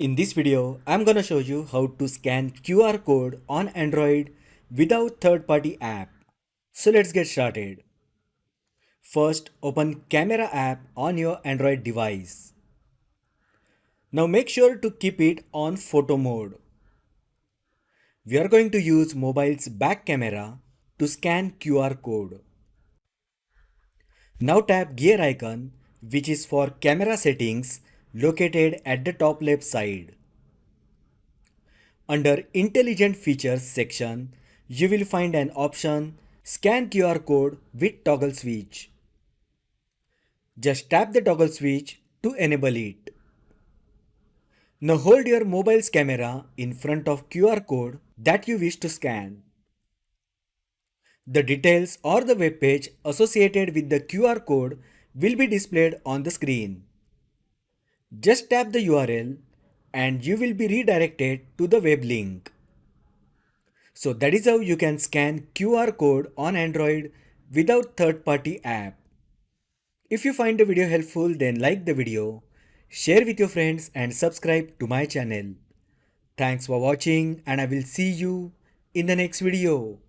In this video, I'm gonna show you how to scan QR code on Android without third-party app. So let's get started. First, open Camera app on your Android device. Now make sure to keep it on photo mode. We are going to use mobile's back camera to scan QR code. Now tap gear icon, which is for camera settings, located at the top left side. Under Intelligent Features section, you will find an option Scan QR code with toggle switch. Just tap the toggle switch to enable it. Now hold your mobile's camera in front of QR code that you wish to scan. The details or the web page associated with the QR code will be displayed on the screen. Just tap the URL and you will be redirected to the web link. So that is how you can scan QR code on Android without third-party app. If you find the video helpful, then like the video, share with your friends and subscribe to my channel. Thanks for watching and I will see you in the next video.